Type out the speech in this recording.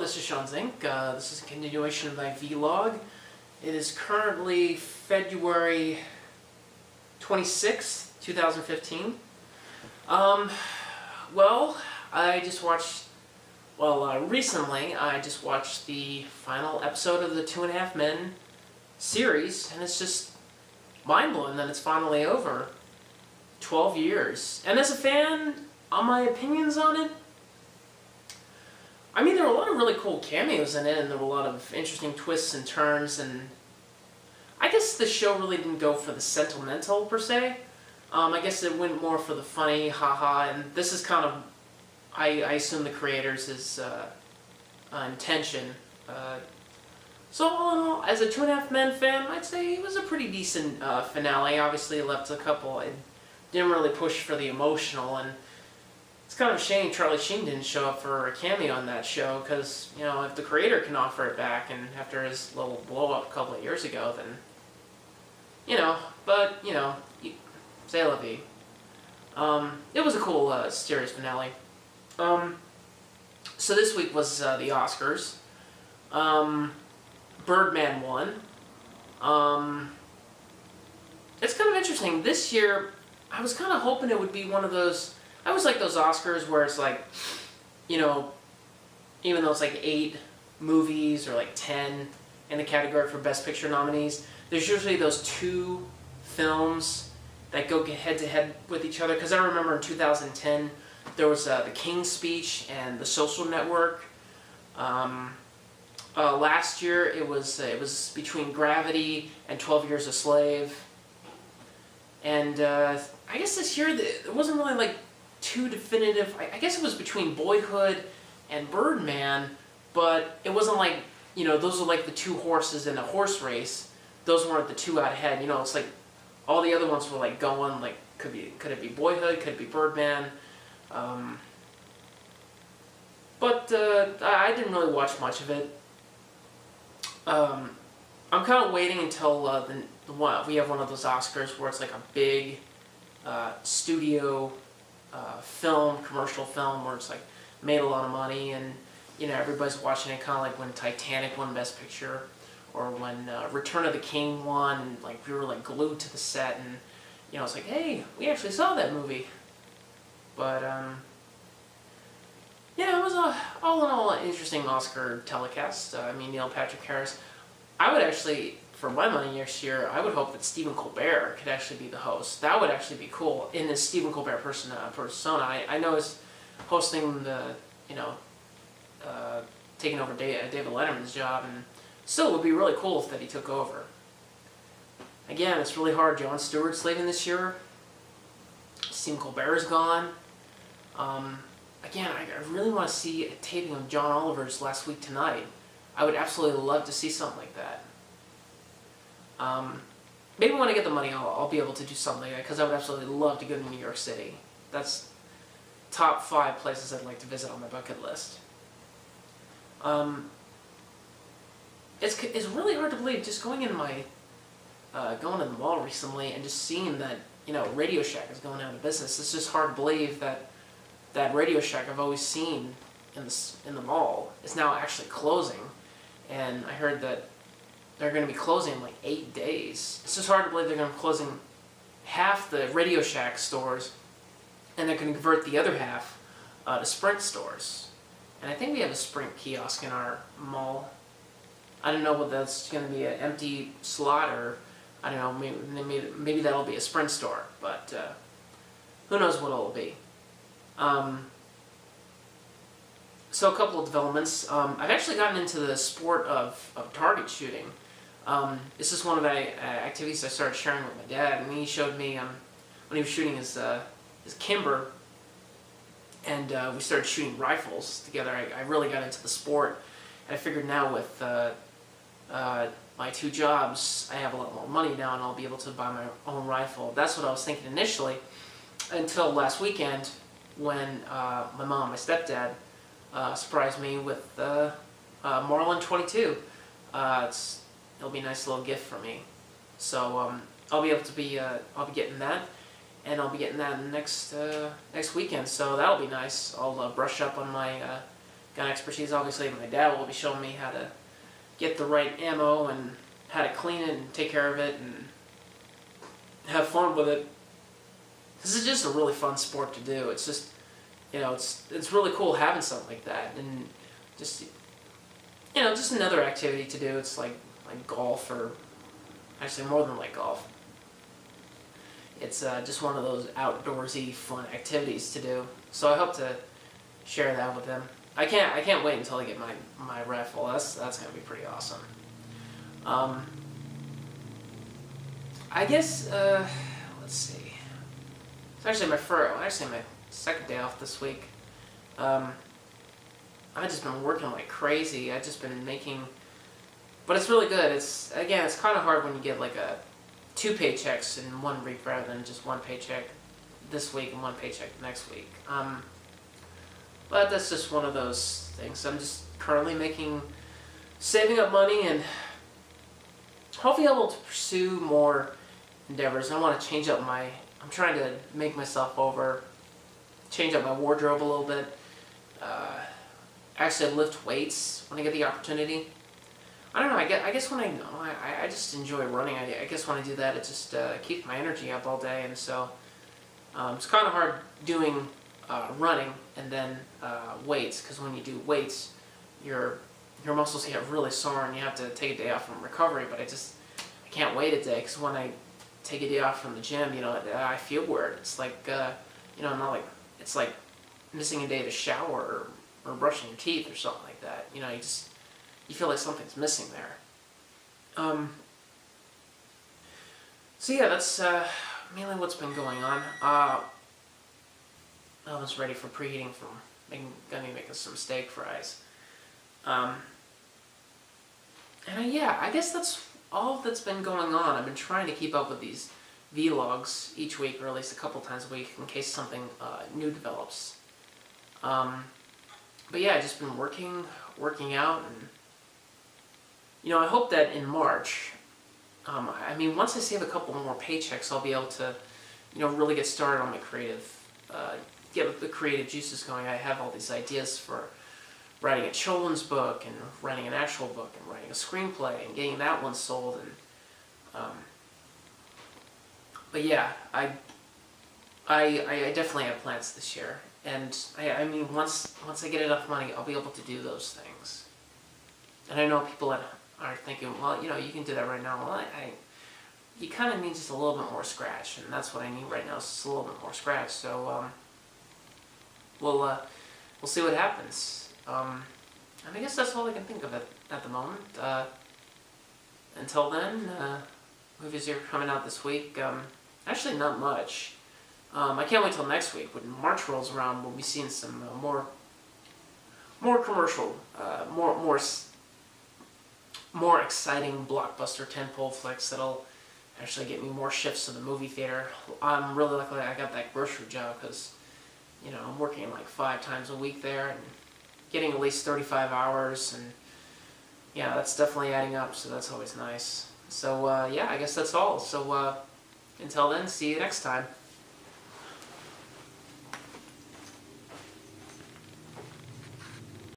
this is Sean's Inc. This is a continuation of my vlog. It is currently February 26th, 2015. Recently I just watched the final episode of the Two and a Half Men series, and it's just mind-blowing that it's finally over. 12 years. And as a fan, on my opinions on it, I mean, there were a lot of really cool cameos in it, and there were a lot of interesting twists and turns, and I guess the show really didn't go for the sentimental, per se. I guess it went more for the funny, haha, and this is kind of, I assume, the creators' intention. So all in all, as a Two and a Half Men fan, I'd say it was a pretty decent finale. Obviously, it left a couple, it didn't really push for the emotional, and it's kind of a shame Charlie Sheen didn't show up for a cameo on that show, because, you know, if the creator can offer it back, and after his little blow-up a couple of years ago, then, you know, but, you know, c'est la vie. It was a cool series finale. So this week was the Oscars. Birdman won. It's kind of interesting. This year, I was kind of hoping it would be one of those, I always like those Oscars where it's like, you know, even though it's like 8 movies or like 10 in the category for Best Picture nominees, there's usually those 2 films that go head-to-head with each other. Because I remember in 2010, there was The King's Speech and The Social Network. Last year, it was between Gravity and 12 Years a Slave. And I guess this year, there wasn't really like 2 definitive, I guess it was between Boyhood and Birdman, but it wasn't like, you know, those are like the 2 horses in a horse race. Those weren't the 2 out ahead. You know, it's like all the other ones were like going, like, could it be Boyhood, could it be Birdman? But I didn't really watch much of it. I'm kind of waiting until we have one of those Oscars where it's like a big studio film, commercial film, where it's like made a lot of money, and, you know, everybody's watching it, kind of like when Titanic won Best Picture, or when Return of the King won, and like we were like glued to the set, and, you know, it's like, hey, we actually saw that movie. But yeah, it was all in all an interesting Oscar telecast. I mean, Neil Patrick Harris. I would actually, for my money next year, I would hope that Stephen Colbert could actually be the host. That would actually be cool in this Stephen Colbert persona. I know he's hosting the, you know, taking over David Letterman's job, and still it would be really cool if that he took over. Again, it's really hard. Jon Stewart's leaving this year. Stephen Colbert's gone. Again, I really want to see a taping of John Oliver's Last Week Tonight. I would absolutely love to see something like that. Maybe when I get the money, I'll be able to do something like that, because I would absolutely love to go to New York City. That's top 5 places I'd like to visit on my bucket list. It's really hard to believe, just going in the mall recently and just seeing that, you know, Radio Shack is going out of business. It's just hard to believe that Radio Shack I've always seen in the mall is now actually closing, and I heard that they're going to be closing in like 8 days. It's just hard to believe they're going to be closing half the Radio Shack stores, and they're going to convert the other half to Sprint stores. And I think we have a Sprint kiosk in our mall. I don't know whether that's going to be an empty slot, or I don't know, maybe that'll be a Sprint store, but who knows what it'll be. So a couple of developments. I've actually gotten into the sport of target shooting. This is one of the activities I started sharing with my dad, and he showed me when he was shooting his Kimber, and we started shooting rifles together. I really got into the sport, and I figured now with my 2 jobs, I have a lot more money now, and I'll be able to buy my own rifle. That's what I was thinking initially, until last weekend, when my mom, my stepdad, surprised me with Marlin 22. It'll be a nice little gift for me. So I'll be getting that, and I'll be getting that next weekend. So that'll be nice. I'll brush up on my gun expertise. Obviously, my dad will be showing me how to get the right ammo and how to clean it and take care of it and have fun with it. This is just a really fun sport to do. It's just, it's really cool having something like that, and just, just another activity to do. It's like golf, or actually more than like golf. It's just one of those outdoorsy fun activities to do. So I hope to share that with them. I can't wait until I get my rifle. That's gonna be pretty awesome. I guess let's see. It's actually my second day off this week. I've just been working like crazy. I've just been making, but it's really good. It's kind of hard when you get like two paychecks in 1 week rather than just one paycheck this week and one paycheck next week. But that's just one of those things. I'm just currently saving up money, and hopefully able to pursue more endeavors. I want to change up I'm trying to make myself change up my wardrobe a little bit. Actually lift weights when I get the opportunity. I don't know, I guess when I just enjoy running. I guess when I do that, it just keeps my energy up all day, and so it's kind of hard doing running and then weights, because when you do weights, your muscles get really sore and you have to take a day off from recovery. But I can't wait a day, because when I take a day off from the gym, I feel weird. It's like not like, it's like missing a day to shower or brushing your teeth or something like that. You feel like something's missing there. So yeah, that's mainly what's been going on. I was ready for preheating from gonna be making some steak fries. Yeah, I guess that's all that's been going on. I've been trying to keep up with these vlogs each week, or at least a couple times a week, in case something new develops. But yeah, I've just been working out, and I hope that in March, once I save a couple more paychecks, I'll be able to, really get started on my get the creative juices going. I have all these ideas for writing a children's book, and writing an actual book, and writing a screenplay, and getting that one sold. And but yeah, I definitely have plans this year, and once I get enough money, I'll be able to do those things. And I know people that are thinking, well, you can do that right now. Well, you kind of need just a little bit more scratch, and that's what I need right now, is just a little bit more scratch. So we'll see what happens. And I guess that's all I can think of at the moment. Until then, movies are coming out this week. Actually, not much. I can't wait till next week. When March rolls around, we'll be seeing some more commercial, more exciting blockbuster tentpole flicks that'll actually get me more shifts to the movie theater. I'm really lucky I got that grocery job, because I'm working like 5 times a week there and getting at least 35 hours, and yeah, that's definitely adding up, so that's always nice. So yeah, I guess that's all. So until then, see you next time.